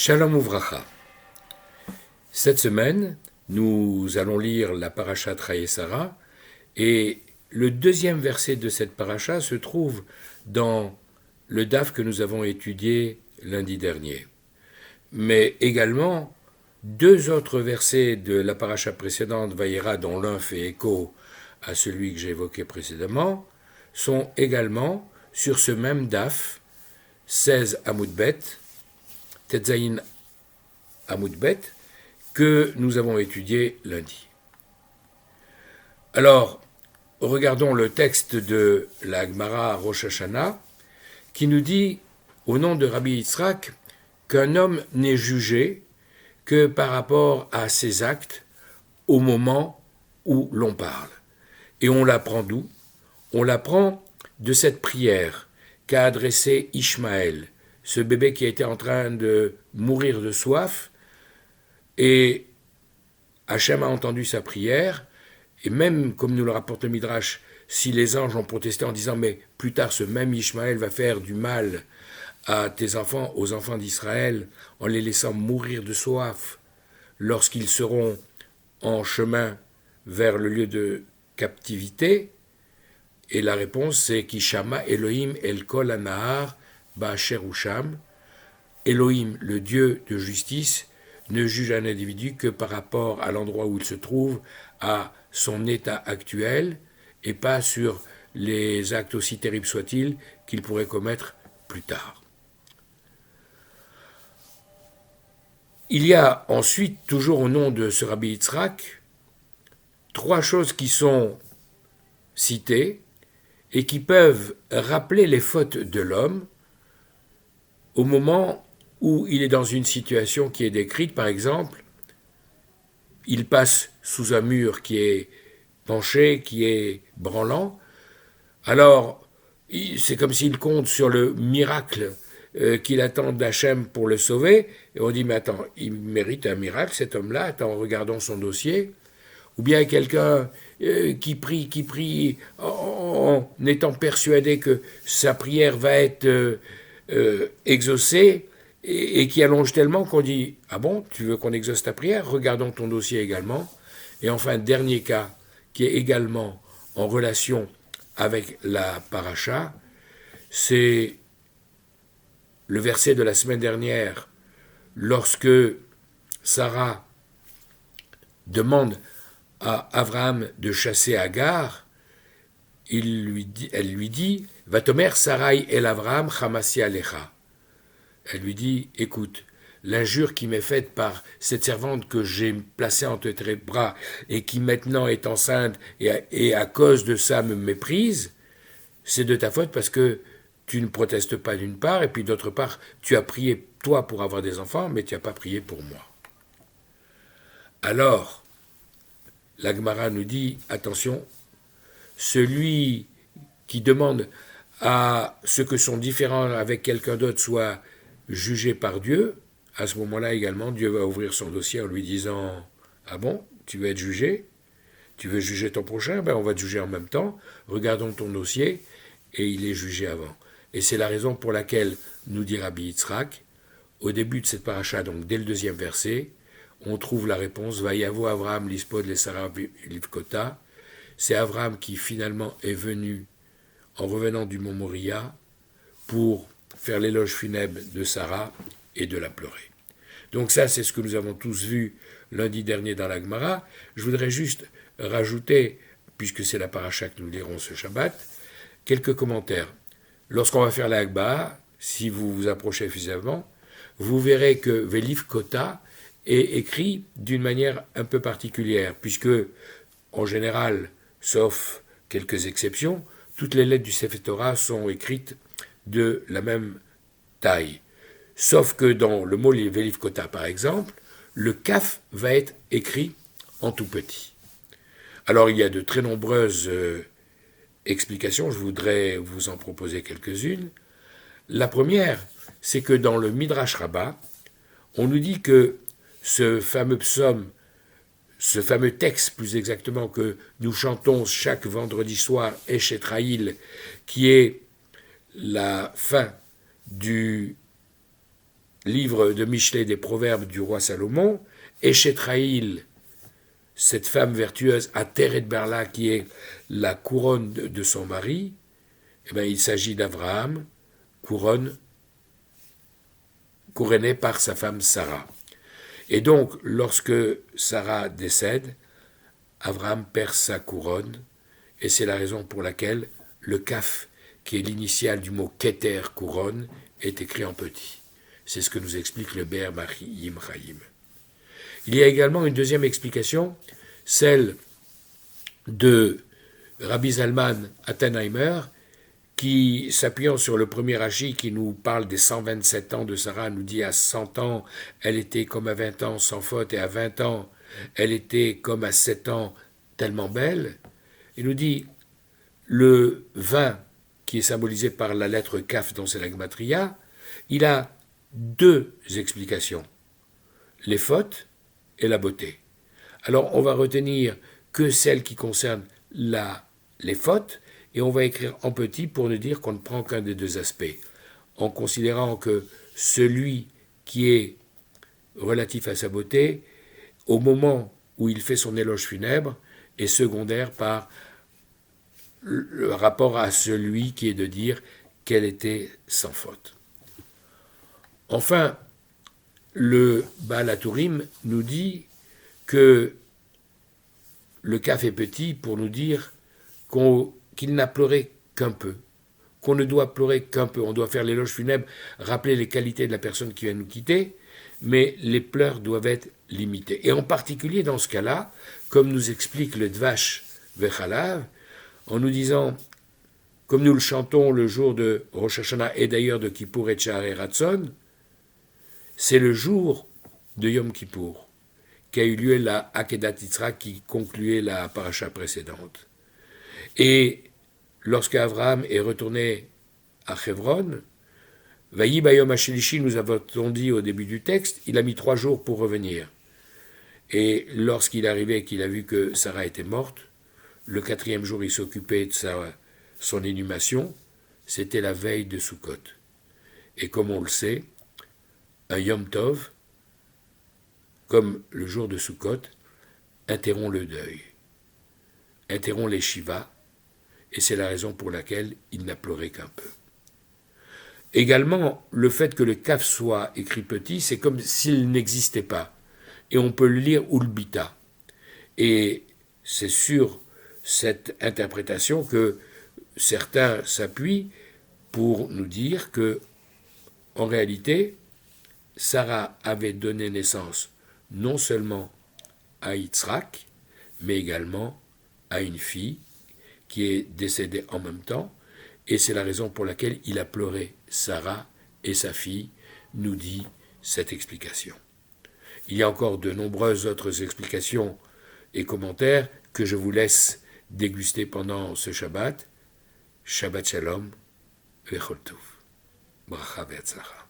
Shalom Uvracha. Cette semaine, nous allons lire la paracha Traye Sarah et le deuxième verset de cette paracha se trouve dans le daf que nous avons étudié lundi dernier. Mais également, deux autres versets de la paracha précédente, Vayera, dont l'un fait écho à celui que j'ai évoqué précédemment, sont également sur ce même daf, 16 Amoudbet, Tetzaïn Amoudbet, que nous avons étudié lundi. Alors, regardons le texte de la Gemara Rosh Hashanah, qui nous dit, au nom de Rabbi Yitzhak, qu'un homme n'est jugé que par rapport à ses actes au moment où l'on parle. Et on l'apprend d'où? On l'apprend de cette prière qu'a adressée Ishmaël, ce bébé qui était en train de mourir de soif, et Hachem a entendu sa prière, et même, comme nous le rapporte le Midrash, si les anges ont protesté en disant « mais plus tard ce même Ishmaël va faire du mal à tes enfants, aux enfants d'Israël, en les laissant mourir de soif lorsqu'ils seront en chemin vers le lieu de captivité », et la réponse c'est « Kishama Elohim El Kol Anahar Ba'asher Usham » Elohim, le Dieu de justice, ne juge un individu que par rapport à l'endroit où il se trouve, à son état actuel, et pas sur les actes aussi terribles soient-ils qu'il pourrait commettre plus tard. Il y a ensuite, toujours au nom de ce Rabbi Yitzhak, trois choses qui sont citées et qui peuvent rappeler les fautes de l'homme au moment où il est dans une situation qui est décrite. Par exemple, il passe sous un mur qui est penché, qui est branlant. Alors, c'est comme s'il compte sur le miracle qu'il attend d'Hachem pour le sauver. Et on dit, mais attends, il mérite un miracle, cet homme-là, attends, regardons son dossier. Ou bien quelqu'un qui prie en étant persuadé que sa prière va être exaucée, et qui allonge tellement qu'on dit « Ah bon, tu veux qu'on exauce ta prière? Regardons ton dossier également. » Et enfin, dernier cas, qui est également en relation avec la paracha, c'est le verset de la semaine dernière, lorsque Sarah demande à Abraham de chasser Agar, elle lui dit « Vatomer Sarai el Avraham chamasi alecha » Elle lui dit, écoute, l'injure qui m'est faite par cette servante que j'ai placée entre tes bras et qui maintenant est enceinte et à cause de ça me méprise, c'est de ta faute parce que tu ne protestes pas d'une part et puis d'autre part, tu as prié toi pour avoir des enfants, mais tu n'as pas prié pour moi. Alors, la Gemara nous dit, attention, celui qui demande à ce que son différend avec quelqu'un d'autre soit jugé par Dieu, à ce moment-là également, Dieu va ouvrir son dossier en lui disant « Ah bon, tu veux être jugé? Tu veux juger ton prochain? Ben on va te juger en même temps. Regardons ton dossier. » Et il est jugé avant. Et c'est la raison pour laquelle, nous dit Rabbi Yitzhak, au début de cette paracha, donc dès le deuxième verset, on trouve la réponse « Vayavo Avraham lispod le Sarah livkota » C'est Avraham qui finalement est venu, en revenant du mont Moria, pour faire l'éloge funèbre de Sarah et de la pleurer. Donc ça, c'est ce que nous avons tous vu lundi dernier dans la Gemara. Je voudrais juste rajouter, puisque c'est la paracha que nous lirons ce Shabbat, quelques commentaires. Lorsqu'on va faire la Gemara, si vous vous approchez suffisamment, vous verrez que Velif Kota est écrit d'une manière un peu particulière, puisque, en général, sauf quelques exceptions, toutes les lettres du Sefer Torah sont écrites de la même taille. Sauf que dans le mot Velif Kota, par exemple, le kaf va être écrit en tout petit. Alors il y a de très nombreuses explications, je voudrais vous en proposer quelques-unes. La première, c'est que dans le Midrash Rabbah, on nous dit que ce fameux psaume, ce fameux texte plus exactement que nous chantons chaque vendredi soir, Eshetraïl, qui est la fin du livre de Michelet des proverbes du roi Salomon, Eshetraïl, cette femme vertueuse à Teret Berla qui est la couronne de son mari, eh bien, il s'agit d'Abraham, couronné par sa femme Sarah. Et donc, lorsque Sarah décède, Abraham perd sa couronne, et c'est la raison pour laquelle le kaf, qui est l'initiale du mot keter, couronne, est écrit en petit. C'est ce que nous explique le Ber Mahim Chaim. Il y a également une deuxième explication, celle de Rabbi Zalman Attenheimer, qui, s'appuyant sur le premier Rashi qui nous parle des 127 ans de Sarah, nous dit à 100 ans, elle était comme à 20 ans sans faute, et à 20 ans, elle était comme à 7 ans tellement belle. Il nous dit, le 20, qui est symbolisé par la lettre Kaf dans c'est la Gematria, il a deux explications, les fautes et la beauté. Alors on va retenir que celle qui concerne les fautes, et on va écrire en petit pour ne dire qu'on ne prend qu'un des deux aspects, en considérant que celui qui est relatif à sa beauté, au moment où il fait son éloge funèbre, est secondaire par le rapport à celui qui est de dire qu'elle était sans faute. Enfin, le Baal HaTurim nous dit que le kaf est petit pour nous dire qu'il n'a pleuré qu'un peu, qu'on ne doit pleurer qu'un peu. On doit faire l'éloge funèbre, rappeler les qualités de la personne qui vient nous quitter, mais les pleurs doivent être limités. Et en particulier dans ce cas-là, comme nous explique le Dvash Vechalav, en nous disant, comme nous le chantons le jour de Rosh Hashanah et d'ailleurs de Kippour et Tshahar et Ratzon, c'est le jour de Yom Kippour qu'a eu lieu la Akedat Yitzhak qui concluait la paracha précédente. Et lorsque Abraham est retourné à Hebron, Vayi Bayom Hashelishi, nous avons dit au début du texte, il a mis 3 jours pour revenir. Et lorsqu'il est arrivé et qu'il a vu que Sarah était morte, le 4e jour, il s'occupait de son inhumation, c'était la veille de Sukkot. Et comme on le sait, un Yom Tov, comme le jour de Sukkot, interrompt le deuil, interrompt les Shivas, et c'est la raison pour laquelle il n'a pleuré qu'un peu. Également, le fait que le kaf soit écrit petit, c'est comme s'il n'existait pas, et on peut le lire Ulbita. Et c'est sur cette interprétation que certains s'appuient pour nous dire que, en réalité, Sarah avait donné naissance non seulement à Yitzhak, mais également à une fille qui est décédée en même temps, et c'est la raison pour laquelle il a pleuré Sarah et sa fille, nous dit cette explication. Il y a encore de nombreuses autres explications et commentaires que je vous laisse déguster pendant ce Shabbat. Shabbat Shalom, Vechol Tov, Bracha Ve'atzlacha.